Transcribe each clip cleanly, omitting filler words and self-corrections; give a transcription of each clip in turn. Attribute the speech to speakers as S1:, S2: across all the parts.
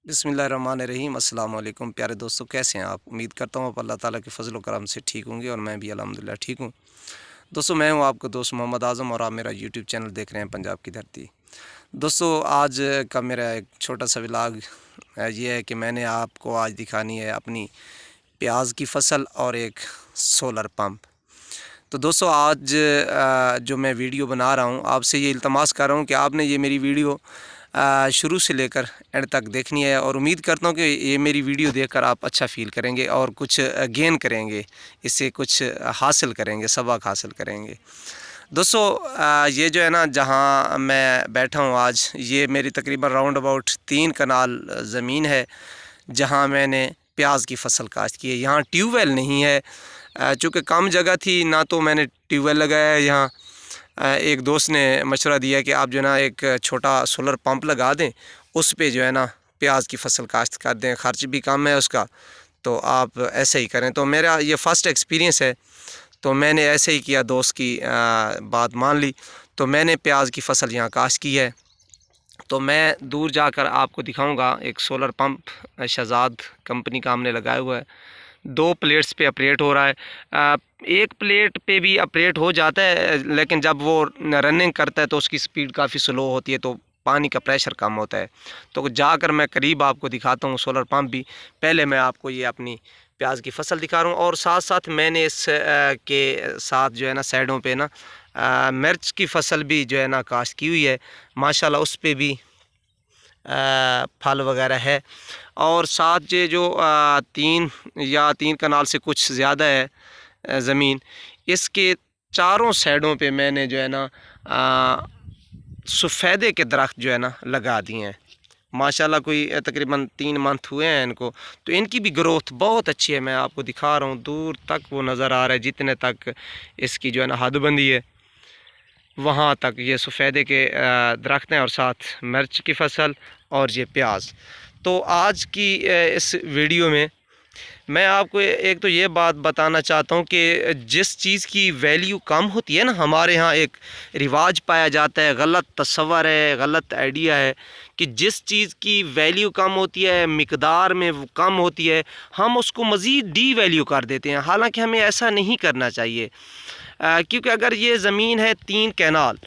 S1: बिस्मिल्लाहिर्रहमानिर्रहीम। अस्सलाम वालेकुम प्यारे दोस्तों, कैसे हैं आप? उम्मीद करता हूँ आप अल्लाह ताला के फ़ज़ल व करम से ठीक होंगे और मैं भी अल्हम्दुलिल्लाह ठीक हूँ। दोस्तों, मैं हूँ आपका दोस्त मोहम्मद आज़म और आप मेरा यूट्यूब चैनल देख रहे हैं पंजाब की धरती। दोस्तों, आज का मेरा एक छोटा-सा व्लॉग ये है कि मैंने आपको आज दिखानी है अपनी प्याज़ की फ़सल और एक सोलर पंप। तो दोस्तों, आज जो मैं वीडियो बना रहा हूँ, आपसे ये इल्तमास कर रहा हूँ कि आपने ये मेरी वीडियो शुरू से लेकर एंड तक देखनी है और उम्मीद करता हूँ कि ये मेरी वीडियो देखकर आप अच्छा फ़ील करेंगे और कुछ गेन करेंगे, इससे कुछ हासिल करेंगे, सबक हासिल करेंगे। दोस्तों, ये जो है ना, जहाँ मैं बैठा हूँ आज, ये मेरी तकरीबन राउंड अबाउट 3 कनाल ज़मीन है, जहाँ मैंने प्याज की फ़सल काश्त की है। यहाँ ट्यूबवेल नहीं है, चूँकि कम जगह थी, ना तो मैंने ट्यूबवेल लगाया है यहाँ। एक दोस्त ने मशवरा दिया कि आप जो है ना एक छोटा सोलर पंप लगा दें, उस पे जो है ना प्याज की फ़सल काश्त कर दें, ख़र्च भी कम है उसका, तो आप ऐसे ही करें। तो मेरा ये फ़र्स्ट एक्सपीरियंस है, तो मैंने ऐसे ही किया, दोस्त की बात मान ली, तो मैंने प्याज की फ़सल यहाँ काश्त की है। तो मैं दूर जाकर आपको दिखाऊंगा। एक सोलर पंप शहजाद कंपनी का हमने लगाया हुआ है, 2 प्लेट्स पे ऑपरेट हो रहा है। एक प्लेट पे भी ऑपरेट हो जाता है, लेकिन जब वो रनिंग करता है तो उसकी स्पीड काफ़ी स्लो होती है, तो पानी का प्रेशर कम होता है। तो जाकर मैं करीब आपको दिखाता हूँ सोलर पंप भी। पहले मैं आपको ये अपनी प्याज की फ़सल दिखा रहा हूँ और साथ साथ मैंने इस के साथ जो है ना साइडों पे ना मिर्च की फ़सल भी जो है ना काश्त की हुई है। माशाल्लाह उस पे भी फल वगैरह है। और साथ ये जो 3 कनाल से कुछ ज़्यादा है ज़मीन, इसके चारों साइडों पे मैंने जो है ना सफ़ेदे के दरख्त जो है ना लगा दिए हैं। माशाल्लाह कोई तकरीबन 3 मंथ हुए हैं इनको, तो इनकी भी ग्रोथ बहुत अच्छी है। मैं आपको दिखा रहा हूँ, दूर तक वो नज़र आ रहा है, जितने तक इसकी जो है ना हदबंदी है वहाँ तक ये सफ़ेदे के दरख्त हैं और साथ मिर्च की फ़सल और ये प्याज। तो आज की इस वीडियो में मैं आपको एक तो ये बात बताना चाहता हूँ कि जिस चीज़ की वैल्यू कम होती है ना, हमारे यहाँ एक रिवाज पाया जाता है, गलत तस्वर है, गलत आइडिया है कि जिस चीज़ की वैल्यू कम होती है, मिकदार में वो कम होती है, हम उसको मज़ीद डी वैल्यू कर देते हैं। हालांकि हमें ऐसा नहीं करना चाहिए, क्योंकि अगर ये ज़मीन है 3 कैनाल,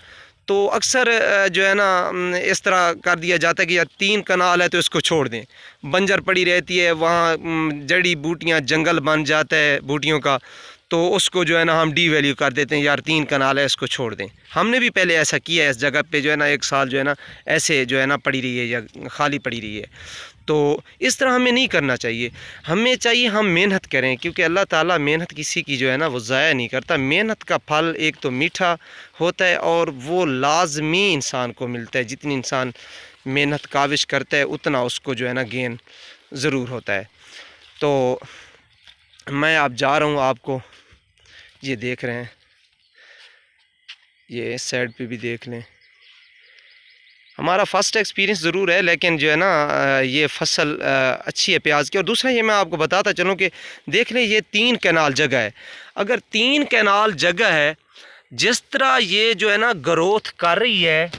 S1: तो अक्सर जो है ना इस तरह कर दिया जाता है कि यार 3 कनाल है तो इसको छोड़ दें, बंजर पड़ी रहती है, वहाँ जड़ी बूटियाँ, जंगल बन जाता है बूटियों का, तो उसको जो है ना हम डी वैल्यू कर देते हैं, यार 3 कनाल है इसको छोड़ दें। हमने भी पहले ऐसा किया है, इस जगह पे जो है ना 1 साल जो है ना ऐसे जो है ना पड़ी रही है या खाली पड़ी रही है। तो इस तरह हमें नहीं करना चाहिए। हमें चाहिए हम मेहनत करें, क्योंकि अल्लाह ताला मेहनत किसी की जो है ना वो ज़ाया नहीं करता। मेहनत का फल एक तो मीठा होता है और वो लाजमी इंसान को मिलता है। जितनी इंसान मेहनत काविश करता है उतना उसको जो है ना गेन ज़रूर होता है। तो मैं अब जा रहा हूँ, आपको ये देख रहे हैं, ये इस साइड पे भी देख लें। हमारा फ़र्स्ट एक्सपीरियंस ज़रूर है, लेकिन जो है ना ये फ़सल अच्छी है प्याज की। और दूसरा ये मैं आपको बताता चलूँ कि देख लें, ये 3 कैनाल जगह है। अगर 3 कैनाल जगह है, जिस तरह ये जो है ना ग्रोथ कर रही है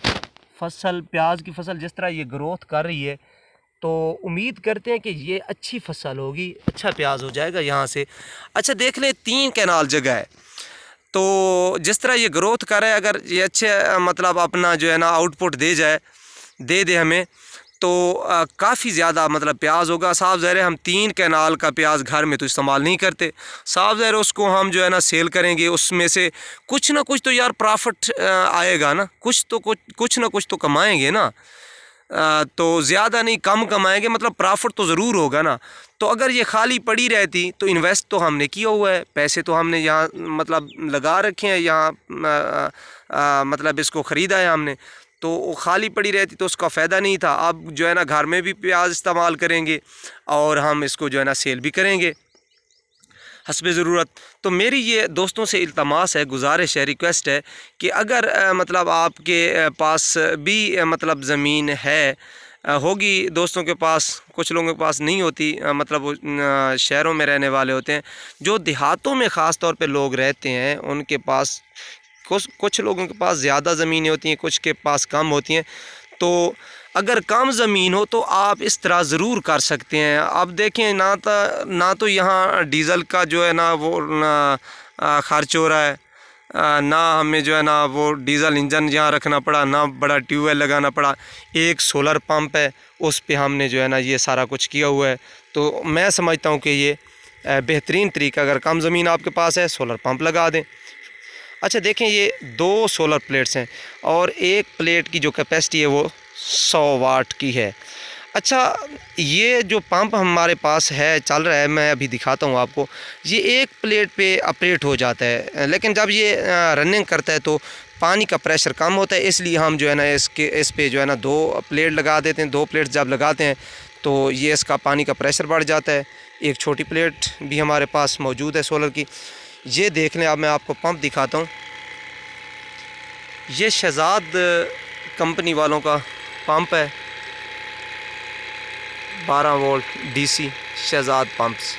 S1: फ़सल, प्याज की फ़सल जिस तरह ये ग्रोथ कर रही है, तो उम्मीद करते हैं कि ये अच्छी फ़सल होगी, अच्छा प्याज हो जाएगा यहाँ से। अच्छा देख लें, 3 कैनाल जगह है, तो जिस तरह ये ग्रोथ कर रहा है, अगर ये अच्छे मतलब अपना जो है ना आउटपुट दे दे हमें, तो काफ़ी ज़्यादा मतलब प्याज होगा। साफ ज़ाहिर है हम 3 कैनाल का प्याज घर में तो इस्तेमाल नहीं करते, साफ ज़ाहिर है उसको हम जो है ना सेल करेंगे, उसमें से कुछ ना कुछ तो यार प्रॉफिट आएगा ना, कुछ ना कुछ तो कमाएंगे ना। तो ज़्यादा नहीं, कम कमाएंगे, मतलब प्रॉफिट तो ज़रूर होगा ना। तो अगर ये खाली पड़ी रहती तो इन्वेस्ट तो हमने किया हुआ है, पैसे तो हमने यहाँ मतलब लगा रखे हैं, यहाँ मतलब इसको ख़रीदा है हमने, तो वो खाली पड़ी रहती तो उसका फ़ायदा नहीं था। अब जो है ना घर में भी प्याज इस्तेमाल करेंगे और हम इसको जो है ना सेल भी करेंगे हस्बे ज़रूरत। तो मेरी ये दोस्तों से इल्तमास है, गुजारिश है, रिक्वेस्ट है कि अगर मतलब आपके पास भी मतलब ज़मीन है, होगी दोस्तों के पास, कुछ लोगों के पास नहीं होती, मतलब वो शहरों में रहने वाले होते हैं। जो देहातों में ख़ास तौर पे लोग रहते हैं उनके पास कुछ लोगों के पास ज़्यादा ज़मीनें होती हैं, कुछ के पास कम होती हैं। तो अगर कम ज़मीन हो तो आप इस तरह ज़रूर कर सकते हैं। अब देखें ना तो यहाँ डीज़ल का जो है ना वो ख़र्च हो रहा है, ना हमें जो है ना वो डीज़ल इंजन यहाँ रखना पड़ा, ना बड़ा ट्यूबवेल लगाना पड़ा। एक सोलर पंप है, उस पे हमने जो है ना ये सारा कुछ किया हुआ है। तो मैं समझता हूँ कि ये बेहतरीन तरीका, अगर कम ज़मीन आपके पास है सोलर पंप लगा दें। अच्छा देखें, ये 2 सोलर प्लेट्स हैं और एक प्लेट की जो कैपेसिटी है वो 100 वाट की है। अच्छा, ये जो पंप हमारे पास है चल रहा है, मैं अभी दिखाता हूँ आपको। ये एक प्लेट पे ऑपरेट हो जाता है, लेकिन जब ये रनिंग करता है तो पानी का प्रेशर कम होता है, इसलिए हम जो है ना इस पे जो है ना 2 प्लेट लगा देते हैं। 2 प्लेट जब लगाते हैं तो ये इसका पानी का प्रेशर बढ़ जाता है। एक छोटी प्लेट भी हमारे पास मौजूद है सोलर की। ये देख लें, अब मैं आपको पंप दिखाता हूँ। ये शहजाद कंपनी वालों का पंप है, 12 वोल्ट DC शहजाद पंप्स।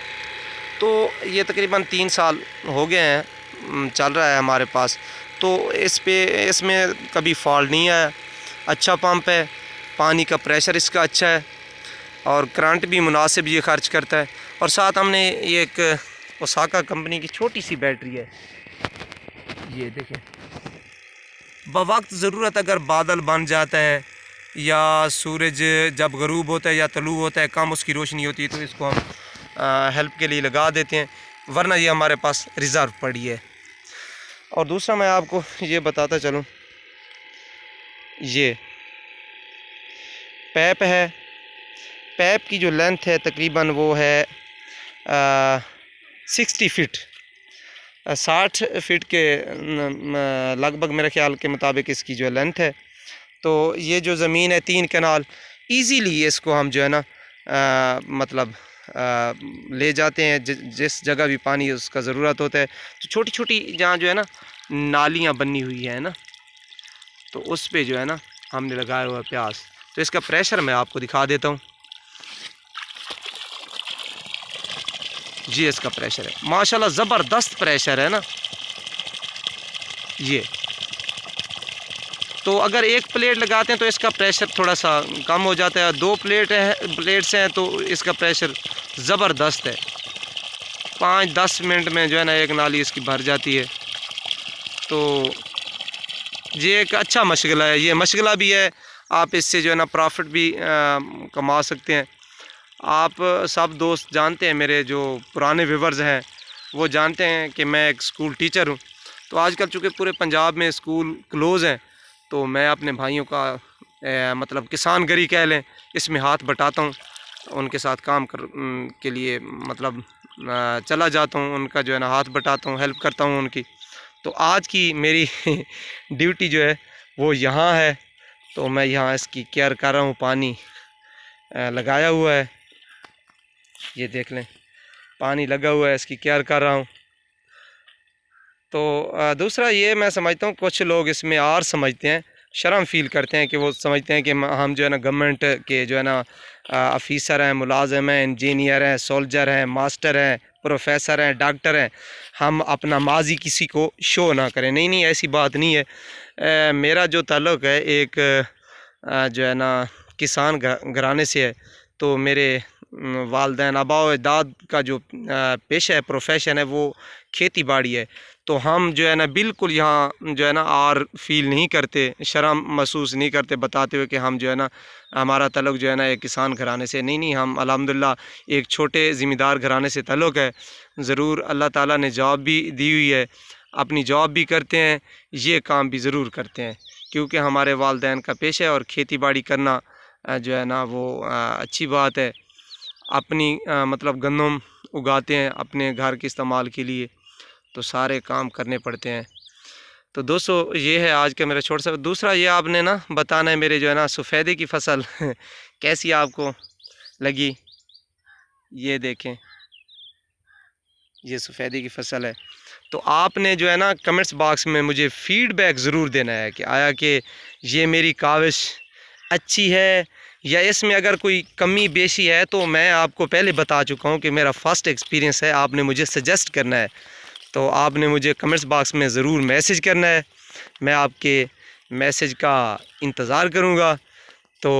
S1: तो ये तकरीबन 3 साल हो गए हैं चल रहा है हमारे पास। तो इसमें कभी फॉल्ट नहीं आया। अच्छा पंप है, पानी का प्रेशर इसका अच्छा है और करंट भी मुनासिब ये खर्च करता है। और साथ हमने ये एक ओसाका कंपनी की छोटी सी बैटरी है, ये देखें। बवक्त ज़रूरत अगर बादल बन जाता है या सूरज जब गरूब होता है या तलू होता है, कम उसकी रोशनी होती है, तो इसको हम हेल्प के लिए लगा देते हैं, वरना ये हमारे पास रिज़र्व पड़ी है। और दूसरा मैं आपको ये बताता चलूँ, ये पैप है। पैप की जो लेंथ है तकरीबन वो है 60 फीट, 60 फीट के लगभग मेरे ख्याल के मुताबिक इसकी जो लेंथ है। तो ये जो ज़मीन है 3 कनाल, इजीली इसको हम जो है ना मतलब ले जाते हैं। जिस जगह भी पानी उसका ज़रूरत होता है, तो छोटी छोटी जहाँ जो है ना नालियाँ बनी हुई है ना, तो उस पे जो है ना हमने लगाया हुआ प्याज। तो इसका प्रेशर मैं आपको दिखा देता हूँ। ये इसका प्रेशर है, माशाल्लाह ज़बरदस्त प्रेशर है ना ये। तो अगर एक प्लेट लगाते हैं तो इसका प्रेशर थोड़ा सा कम हो जाता है, 2 प्लेट्स हैं तो इसका प्रेशर ज़बरदस्त है। 5-10 मिनट में जो है ना एक नाली इसकी भर जाती है। तो ये एक अच्छा मशगला है, ये मशगला भी है, आप इससे जो है ना प्रॉफिट भी कमा सकते हैं। आप सब दोस्त जानते हैं, मेरे जो पुराने व्यूवर्स हैं वो जानते हैं कि मैं एक स्कूल टीचर हूँ। तो आजकल चूँकि पूरे पंजाब में स्कूल क्लोज़ हैं, तो मैं अपने भाइयों का मतलब किसानगरी कह लें, इसमें हाथ बटाता हूँ, उनके साथ काम के लिए मतलब चला जाता हूँ, उनका जो है ना हाथ बटाता हूँ, हेल्प करता हूँ उनकी। तो आज की मेरी ड्यूटी जो है वो यहाँ है, तो मैं यहाँ इसकी केयर कर रहा हूँ। पानी लगाया हुआ है, ये देख लें, पानी लगा हुआ है, इसकी केयर कर रहा हूँ। तो दूसरा ये मैं समझता हूँ, कुछ लोग इसमें आर समझते हैं, शर्म फील करते हैं कि वो समझते हैं कि हम जो है ना गवर्नमेंट के जो है ना ऑफिसर हैं, मुलाजिम हैं, इंजीनियर हैं, सोल्जर हैं, मास्टर हैं, प्रोफेसर हैं, डॉक्टर हैं, हम अपना माजी किसी को शो ना करें। नहीं नहीं, ऐसी बात नहीं है। मेरा जो ताल्लुक़ है एक जो है ना किसान घराने से है। तो मेरे वालदैन आबाओ अजदाद का जो पेशा है, प्रोफेशन है, वो खेती बाड़ी है। तो हम जो है ना बिल्कुल यहाँ जो है ना आर फील नहीं करते, शर्म महसूस नहीं करते बताते हुए कि हम जो है ना हमारा ताल्लुक़ जो है ना एक किसान घराने से। नहीं नहीं, हम अल्हम्दुलिल्लाह एक छोटे ज़िम्मेदार घराने से ताल्लुक़ है। ज़रूर अल्लाह ताला ने जॉब भी दी हुई है, अपनी जॉब भी करते हैं, ये काम भी ज़रूर करते हैं, क्योंकि हमारे वालदैन का पेशा है और खेती बाड़ी करना जो है ना वो अच्छी बात है। अपनी मतलब गंदम उगाते हैं अपने घर के इस्तेमाल के लिए, तो सारे काम करने पड़ते हैं। तो दोस्तों ये है आज का मेरा छोटा सा। दूसरा ये आपने ना बताना है मेरे जो है ना सफ़ेदे की फसल कैसी आपको लगी। ये देखें, ये सफ़ेदे की फसल है। तो आपने जो है ना कमेंट्स बॉक्स में मुझे फ़ीडबैक ज़रूर देना है कि आया कि ये मेरी काविश अच्छी है या इसमें अगर कोई कमी बेशी है। तो मैं आपको पहले बता चुका हूँ कि मेरा फ़र्स्ट एक्सपीरियंस है, आपने मुझे सजेस्ट करना है। तो आपने मुझे कमेंट्स बॉक्स में ज़रूर मैसेज करना है, मैं आपके मैसेज का इंतज़ार करूँगा। तो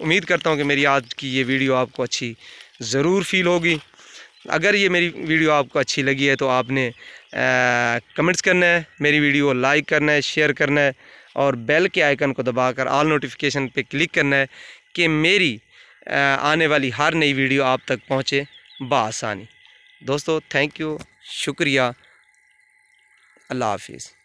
S1: उम्मीद करता हूँ कि मेरी आज की ये वीडियो आपको अच्छी ज़रूर फील होगी। अगर ये मेरी वीडियो आपको अच्छी लगी है तो आपने कमेंट्स करना है, मेरी वीडियो को लाइक करना है, शेयर करना है और बेल के आइकन को दबाकर ऑल नोटिफिकेशन पे क्लिक करना है कि मेरी आने वाली हर नई वीडियो आप तक पहुँचे बआसानी। दोस्तों थैंक यू, शुक्रिया, अल्लाह हाफिज़।